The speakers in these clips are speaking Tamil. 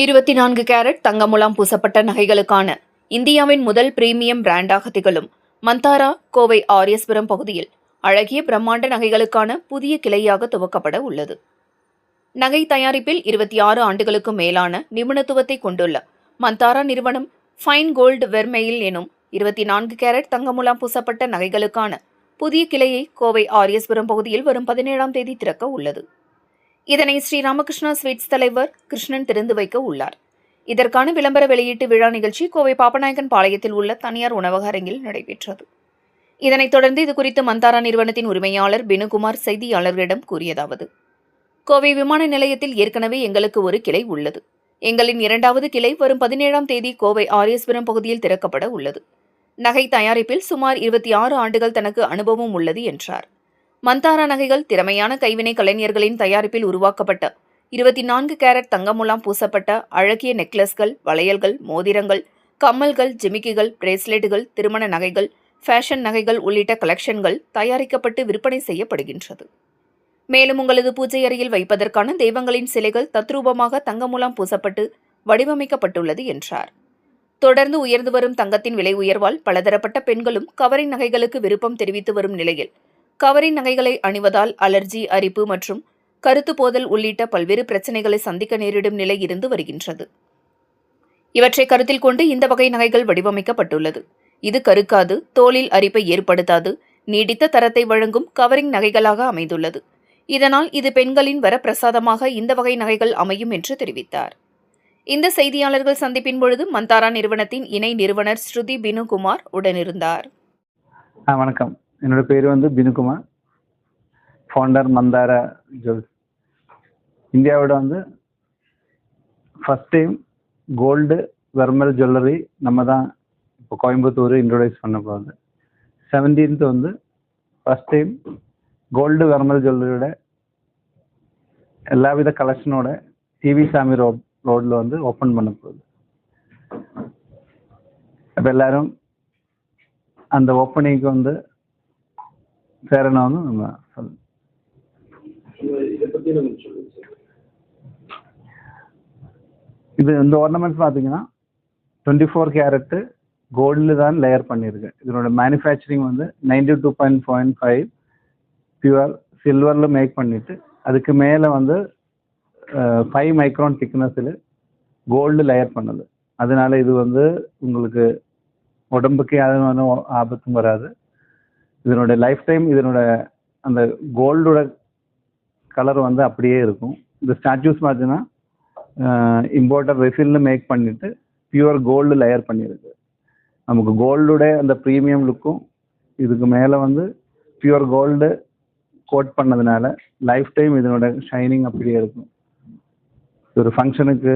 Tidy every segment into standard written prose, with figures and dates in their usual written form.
24 கேரட் தங்க முலாம் பூசப்பட்ட நகைகளுக்கான இந்தியாவின் முதல் பிரீமியம் பிராண்டாக திகழும் மந்தாரா கோவை ஆரியஸ்புரம் பகுதியில் அழகிய பிரம்மாண்ட நகைகளுக்கான புதிய கிளையாக துவக்கப்பட உள்ளது. நகை தயாரிப்பில் 26 ஆண்டுகளுக்கும் மேலான நிபுணத்துவத்தை கொண்டுள்ள மந்தாரா நிறுவனம் ஃபைன் கோல்டு வெர்மெயில் எனும் 24 கேரட் தங்க முலாம் பூசப்பட்ட நகைகளுக்கான புதிய கிளையை கோவை ஆரியஸ்புரம் பகுதியில் வரும் 17ஆம் தேதி திறக்க உள்ளது. இதனை ஸ்ரீ ராமகிருஷ்ணா ஸ்வீட்ஸ் தலைவர் கிருஷ்ணன் திறந்து வைக்க உள்ளார். இதற்கான விளம்பர வெளியீட்டு விழா நிகழ்ச்சி கோவை பாப்பநாயக்கன் பாளையத்தில் உள்ள தனியார் உணவக அரங்கில் நடைபெற்றது. இதனைத் தொடர்ந்து இதுகுறித்து மந்தாரா நிறுவனத்தின் உரிமையாளர் பினுகுமார் செய்தியாளர்களிடம் கூறியதாவது: கோவை விமான நிலையத்தில் ஏற்கனவே எங்களுக்கு ஒரு கிளை உள்ளது. எங்களின் 2வது கிளை வரும் 17ஆம் தேதி கோவை ஆரியஸ்புரம் பகுதியில் திறக்கப்பட உள்ளது. நகை தயாரிப்பில் சுமார் 26 ஆண்டுகள் தனக்கு அனுபவம் உள்ளது என்றார். மந்தாரா நகைகள் திறமையான கைவினை கலைஞர்களின் தயாரிப்பில் உருவாக்கப்பட்ட 24 கேரட் தங்க முலாம் பூசப்பட்ட அழகிய நெக்லஸ்கள், வளையல்கள், மோதிரங்கள், கம்மல்கள், ஜிமிக்கிகள், பிரேஸ்லெட்டுகள், திருமண நகைகள், ஃபேஷன் நகைகள் உள்ளிட்ட கலெக்ஷன்கள் தயாரிக்கப்பட்டு விற்பனை செய்யப்படுகின்றது. மேலும் உங்களது பூஜை அறையில் வைப்பதற்கான தெய்வங்களின் சிலைகள் தத்ரூபமாக தங்க முலாம் பூசப்பட்டு வடிவமைக்கப்பட்டுள்ளது என்றார். தொடர்ந்து உயர்ந்து வரும் தங்கத்தின் விலை உயர்வால் பலதரப்பட்ட பெண்களும் கவரிங் நகைகளுக்கு விருப்பம் தெரிவித்து வரும் நிலையில் கவரிங் நகைகளை அணிவதால் அலர்ஜி, அரிப்பு மற்றும் கருத்து போதல் உள்ளிட்ட பல்வேறு பிரச்சனைகளை சந்திக்க நேரிடும் நிலை இருந்து வருகின்றது. இவற்றை கருத்தில் கொண்டு இந்த வகை நகைகள் வடிவமைக்கப்பட்டுள்ளது. இது கருக்காது, தோலில் அரிப்பை ஏற்படுத்தாது, நீடித்த தரத்தை வழங்கும் கவரிங் நகைகளாக அமைந்துள்ளது. இதனால் இது பெண்களின் வரப்பிரசாதமாக இந்த வகை நகைகள் அமையும் என்று தெரிவித்தார். இந்த செய்தியாளர்கள் சந்திப்பின் பொழுது மந்தாரா நிறுவனத்தின் இணை நிறுவனர் ஸ்ருதி பினுகுமார் உடனிருந்தார். வணக்கம், என்னோட பேர் பினுகுமார், ஃபவுண்டர் மந்தாரா ஜுவல்ஸ். இந்தியாவோட ஃபர்ஸ்ட் டைம் கோல்டு வெர்மல் ஜுவல்லரி நம்ம தான் இப்போ கோயம்புத்தூர் இன்ட்ரோடியூஸ் பண்ண போகுது. 17th ஃபர்ஸ்ட் டைம் கோல்டு வெர்மல் ஜுவல்லரியோட எல்லா வித கலெக்ஷனோட டிவி சாமி ரோடில் ஓப்பன் பண்ண போகுது. இப்போ எல்லாரும் அந்த ஓப்பனிங்க்கு சேரணும்னு நம்ம சொல்லணும். இந்த ஆர்னமெண்ட்ஸ் பார்த்தீங்கன்னா 24 கேரட்டு கோல்டில் தான் லேயர் பண்ணியிருக்கு. இதனோட மேனுஃபேக்சரிங் 92.5 பியூர் சில்வரில் மேக் பண்ணிட்டு அதுக்கு மேலே 5 மைக்ரான் திக்னஸில் கோல்டு லேயர் பண்ணது. அதனால இது உங்களுக்கு உடம்புக்கு யாரும் ஆபத்தும் வராது. இதனோட லைஃப் டைம் இதனோட அந்த கோல்டோட கலர் அப்படியே இருக்கும். இந்த ஸ்டாச்சூஸ் பார்த்தீங்கன்னா இம்போர்ட்டர் ரெசினில் மேக் பண்ணிட்டு பியூர் கோல்டு லேயர் பண்ணியிருக்கு. நமக்கு கோல்டோட அந்த ப்ரீமியம் லுக்கும் இதுக்கு மேலே பியூர் கோல்டு கோட் பண்ணதுனால லைஃப் டைம் இதனோட ஷைனிங் அப்படியே இருக்கும். ஒரு ஃபங்க்ஷனுக்கு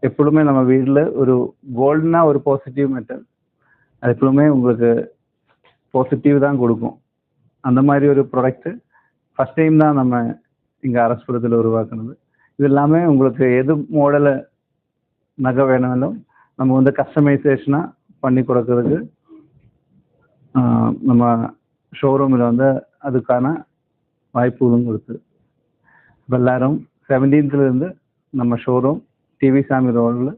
எப்பொழுதுமே நம்ம வீட்டில் ஒரு கோல்டுனா ஒரு பாசிட்டிவ் மெட்டல், அது எப்பவுமே உங்களுக்கு பாசிட்டிவ் தான் கொடுக்கும். அந்த மாதிரி ஒரு ப்ராடக்ட்டு ஃபஸ்ட் டைம் தான் நம்ம இங்கே அரசுபுரத்தில் உருவாக்குனது. இது எல்லாமே உங்களுக்கு எது மாடலை நகை வேணாலும் நம்ம கஸ்டமைசேஷனாக பண்ணி கொடுக்கறதுக்கு நம்ம ஷோரூமில் அதுக்கான வாய்ப்புகளும் கொடுத்து இப்போ எல்லாரும் 17th நம்ம ஷோரூம் டிவி சாமி ரோடில்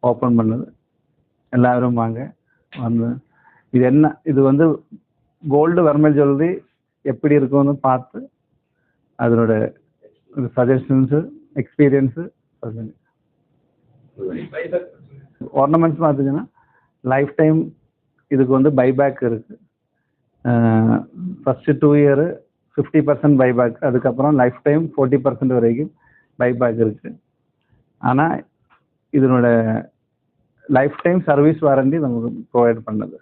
ஓப்பன் பண்ணது. எல்லாரும் வாங்க இது என்ன இது கோல்டு வெர்மல் ஜுவல்லரி எப்படி இருக்கும்னு பார்த்து அதனோட ஒரு சஜஷன்ஸு எக்ஸ்பீரியன்ஸு சொல்லுங்க. ஆர்னமெண்ட்ஸ் பார்த்தீங்கன்னா லைஃப் டைம் இதுக்கு பைபேக் இருக்குது. ஃபஸ்ட்டு 2 இயர் 50% பைபேக், அதுக்கப்புறம் லைஃப் டைம் 40% வரைக்கும் பைபேக் இருக்குது. ஆனால் இதனோட லைஃப் டைம் சர்வீஸ் வாரண்டி நமக்கு ப்ரொவைட் பண்ணது.